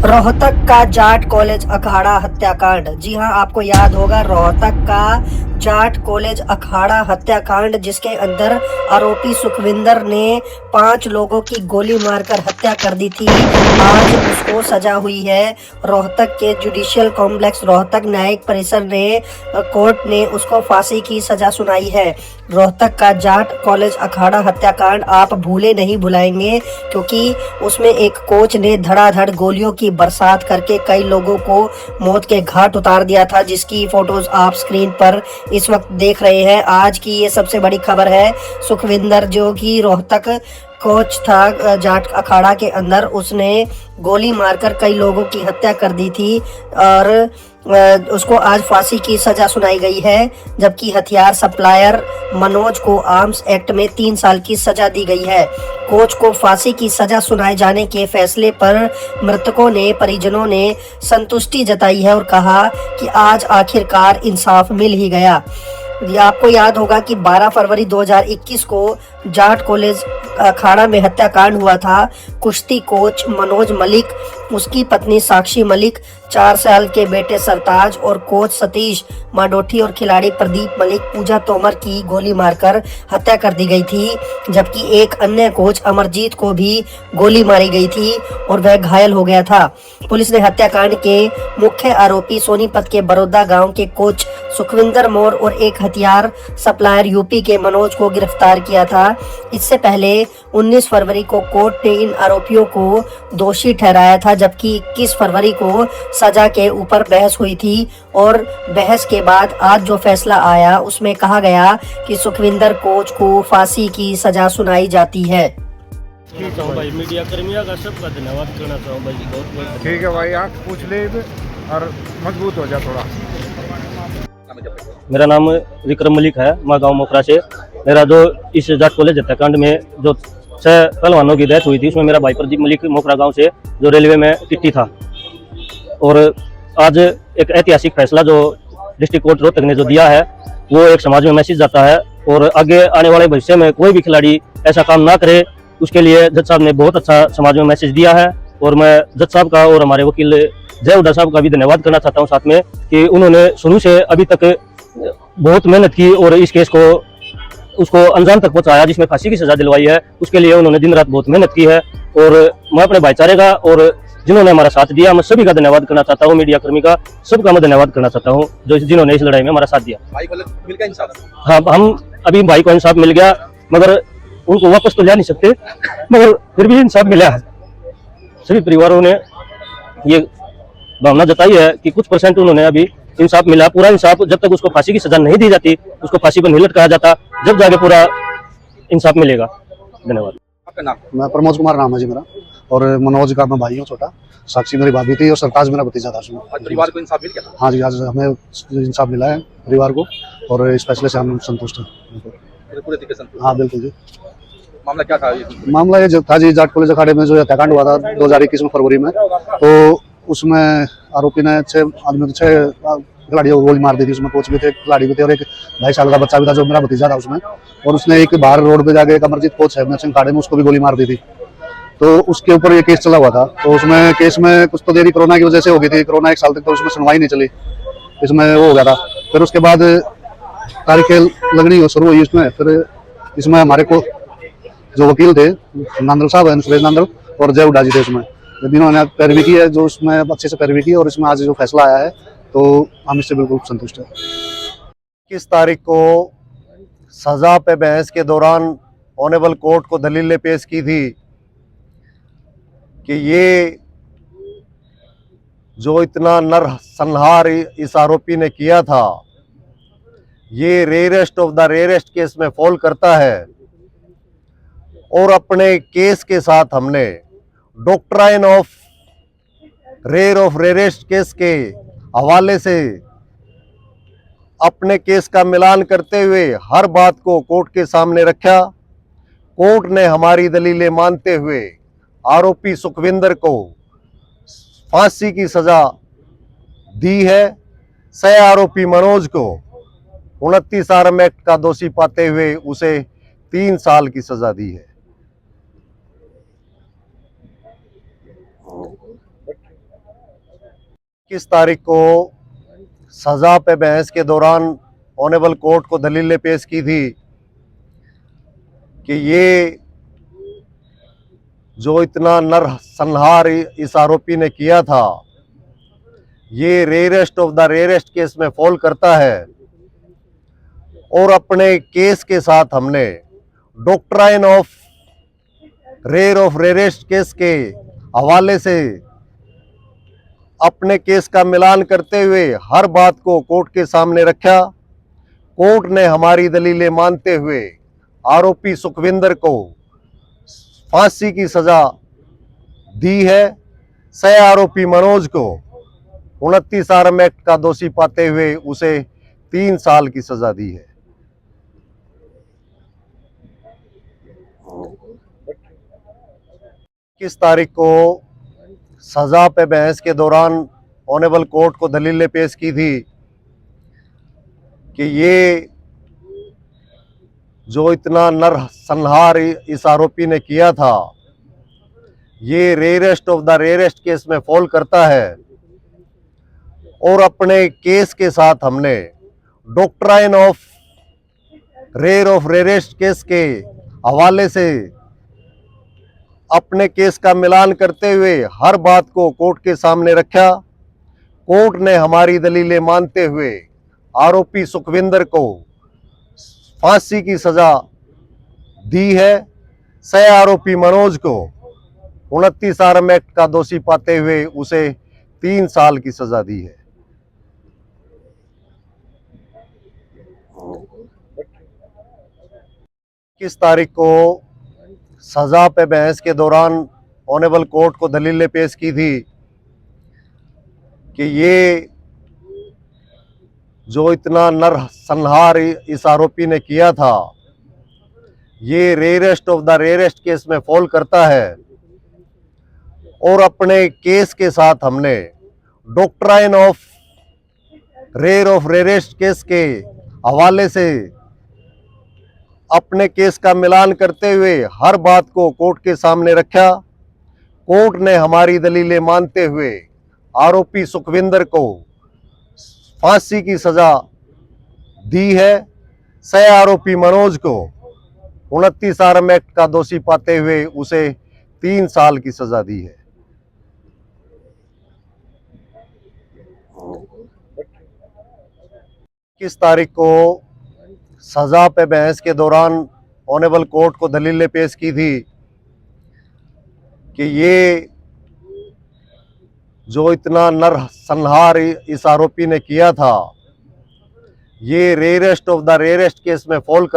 रोहतक का जाट कॉलेज अखाड़ा हत्याकांड। जी हां, आपको याद होगा रोहतक का जाट कॉलेज अखाड़ा हत्याकांड, जिसके अंदर आरोपी सुखविंदर ने 5 लोगों की गोली मारकर हत्या कर दी थी। आज उसको सजा हुई है। रोहतक के जुडिशियल कॉम्प्लेक्स रोहतक न्यायिक परिसर ने कोर्ट ने उसको फांसी की सजा सुनाई है। रोहतक का जाट कॉलेज अखाड़ा हत्याकांड आप भूले नहीं भुलाएंगे, क्योंकि उसमें एक कोच ने धड़ाधड़ गोलियों की बरसात करके कई लोगों को मौत के घाट उतार दिया था, जिसकी फोटोज आप स्क्रीन पर इस वक्त देख रहे हैं। आज की ये सबसे बड़ी खबर है। सुखविंदर, जो कि रोहतक कोच था जाट अखाड़ा के अंदर, उसने गोली मारकर कई लोगों की हत्या कर दी थी और उसको आज फांसी की सजा सुनाई गई है। जबकि हथियार सप्लायर मनोज को आर्म्स एक्ट में 3 साल की सजा दी गई है। कोच को फांसी की सजा सुनाए जाने के फैसले पर मृतकों ने परिजनों ने संतुष्टि जताई है और कहा कि आज आखिरकार इंसाफ मिल ही गया। ये आपको याद होगा कि 12 फरवरी 2021 को जाट कॉलेज अखाड़ा में हत्याकांड हुआ था। कुश्ती कोच मनोज मलिक, उसकी पत्नी साक्षी मलिक, 4 साल के बेटे सरताज और कोच सतीश माडोठी और खिलाड़ी प्रदीप मलिक पूजा तोमर की गोली मारकर हत्या कर दी गई थी। जबकि एक अन्य कोच अमरजीत को भी गोली मारी गई थी और वह घायल हो गया था। पुलिस ने हत्याकांड के मुख्य आरोपी सोनीपत के बरोदा गांव के कोच सुखविंदर मोर और एक हथियार सप्लायर यूपी के मनोज को गिरफ्तार किया था। इससे पहले 19 फरवरी को कोर्ट ने इन आरोपियों को दोषी ठहराया था, जबकि 21 फरवरी को सजा के ऊपर बहस हुई थी और बहस के बाद आज जो फैसला आया उसमें कहा गया कि सुखविंदर कोच को फांसी की सजा सुनाई जाती है। भाई मीडिया कर्मियों का सबका धन्यवाद करना चाहूँ भाई, बहुत ठीक है भाई, आँख पूछ ले और मजबूत हो जा थोड़ा। मेरा नाम विक्रम मलिक है, मैं गांव मोखरा से। मेरा जो इस जाट कॉलेज हत्याकांड में जो 6 पहलवानों की डेथ हुई थी, उसमें मेरा भाई प्रदीप मलिक मोखरा गांव से जो रेलवे में टिट्टी था। और आज एक ऐतिहासिक फैसला जो डिस्ट्रिक्ट कोर्ट रोहतक ने जो दिया है, वो एक समाज में मैसेज जाता है और आगे आने वाले भविष्य में कोई भी खिलाड़ी ऐसा काम ना करे, उसके लिए जज साहब ने बहुत अच्छा समाज में मैसेज दिया है। और मैं जज साहब का और हमारे वकील जय हुड्डा साहब का भी धन्यवाद करना चाहता हूँ साथ में, कि उन्होंने शुरू से अभी तक बहुत मेहनत की और इस केस को उसको अंजाम तक पहुंचाया, जिसमें फांसी की सजा दिलवाई है। उसके लिए उन्होंने दिन रात बहुत मेहनत की है और मैं अपने भाईचारे का और जिन्होंने हमारा साथ दिया, मैं सभी का धन्यवाद करना चाहता हूँ। मीडिया कर्मी का सबका मैं धन्यवाद करना चाहता हूँ जो जिन्होंने इस लड़ाई में हमारा साथ दिया। भाई को मिल गया इंसाफ? हाँ, हम अभी भाई को इंसाफ मिल गया, मगर उनको वापस तो ले नहीं सकते, मगर फिर भी इंसाफ मिला है। सभी परिवारों ने ये भावना जताई है कि कुछ परसेंट उन्होंने अभी इंसाफ मिला। पूरा इंसाफ जब तक उसको फांसी की सजा नहीं दी जाती, उसको फांसी पर नहीं लटकाया जाता, जब जाके पूरा इंसाफ मिलेगा। धन्यवाद। आपका नाम? मैं प्रमोद कुमार नाम है जी मेरा, और मनोज का मैं भाई हूँ छोटा। साक्षी मेरी भाभी थी और सरताज मेरा भतीजा था उसमें। परिवार को इंसाफ मिल गया? हाँ जी, आज हमें इंसाफ मिला है परिवार को और इस फैसले से हम संतुष्ट हैं। पूरे तरीके से? हाँ बिल्कुल जी। मामला क्या था? मामला ये था जी, जाट कॉलेज अखाड़े में जो हत्याकांड हुआ था 2021 में फरवरी में, तो उसमें आरोपी ने 6 खिलाड़ियों को गोली मार दी थी। उसमें कोच भी थे, खिलाड़ी भी थे और एक 2.5 साल का बच्चा भी था जो मेरा भतीजा था उसमें। और उसने एक बाहर रोड पे जाके एक अमरजीत कोच है अखाड़े में, उसको भी गोली मार दी थी। तो उसके ऊपर ये केस चला हुआ था। तो उसमें केस में कुछ तो देरी कोरोना की वजह से हो गई थी। कोरोना 1 साल तक तो उसमें सुनवाई नहीं चली, इसमें वो हो गया था। फिर उसके बाद तारीखें लगनी शुरू हुई इसमें। फिर इसमें हमारे को जो वकील थे नांदल साहब है, सुरेश नांदल और जय हुड्डा जी थे, उसमें जिन्होंने पैरवी की है, जो उसमें अच्छे से पैरवी की। और इसमें आज जो फैसला आया है तो हम इससे बिल्कुल संतुष्ट हैं। 21 तारीख को सजा पे बहस के दौरान ऑनेबल कोर्ट को दलीलें पेश की थी कि ये जो इतना नरसंहार इस आरोपी ने किया था, ये rarest of the rarest case में फॉल करता है। और अपने केस के साथ हमने डॉक्ट्राइन ऑफ रेयरेस्ट केस के हवाले से अपने केस का मिलान करते हुए हर बात को कोर्ट के सामने रखा। कोर्ट ने हमारी दलीलें मानते हुए आरोपी सुखविंदर को फांसी की सजा दी है। सह आरोपी मनोज को 29 आर्म एक्ट का दोषी पाते हुए उसे 3 साल की सजा दी है। 21 तारीख को सजा पे बहस के दौरान ऑनेबल कोर्ट को दलीलें पेश की थी कि ये जो इतना नरसंहार इस आरोपी ने किया था, ये rarest of the rarest case में फॉल करता है। और अपने केस के साथ हमने डॉक्ट्राइन ऑफ रेयरेस्ट केस के हवाले से अपने केस का मिलान करते हुए हर बात को कोर्ट के सामने रखा। कोर्ट ने हमारी दलीलें मानते हुए आरोपी सुखविंदर को फांसी की सजा दी है। सह आरोपी मनोज को 29 आर्म एक्ट का दोषी पाते हुए उसे 3 साल की सजा दी है। किस तारीख को सजा पे बहस के दौरान ऑनेबल कोर्ट को दलीलें पेश की थी कि ये जो इतना नरसंहार इस आरोपी ने किया था, ये rarest of the rarest case में फॉल करता है। और अपने केस के साथ हमने डॉक्ट्राइन ऑफ रेयरेस्ट केस के हवाले से अपने केस का मिलान करते हुए हर बात को कोर्ट के सामने रखा। कोर्ट ने हमारी दलीलें मानते हुए आरोपी सुखविंदर को फांसी की सजा दी है। सह आरोपी मनोज को 29 आर्म एक्ट का दोषी पाते हुए उसे 3 साल की सजा दी है। किस तारीख को सजा पे बहस के दौरान ऑनेबल कोर्ट को दलीलें पेश की थी कि ये जो इतना नरसंहार इस आरोपी ने किया था, ये rarest of the rarest case में फॉल करता है। और अपने केस के साथ हमने डॉक्ट्राइन ऑफ रेयरेस्ट केस के हवाले से अपने केस का मिलान करते हुए हर बात को कोर्ट के सामने रखा। कोर्ट ने हमारी दलीलें मानते हुए आरोपी सुखविंदर को फांसी की सजा दी है। सह आरोपी मनोज को 29 आर्म एक्ट का दोषी पाते हुए उसे 3 साल की सजा दी है। किस तारीख को सजा पे बहस के दौरान ऑनेबल कोर्ट को दलीलें पेश की थी कि ये जो इतना नरसंहार इस आरोपी ने किया था, ये rarest of the rarest case में फॉल करता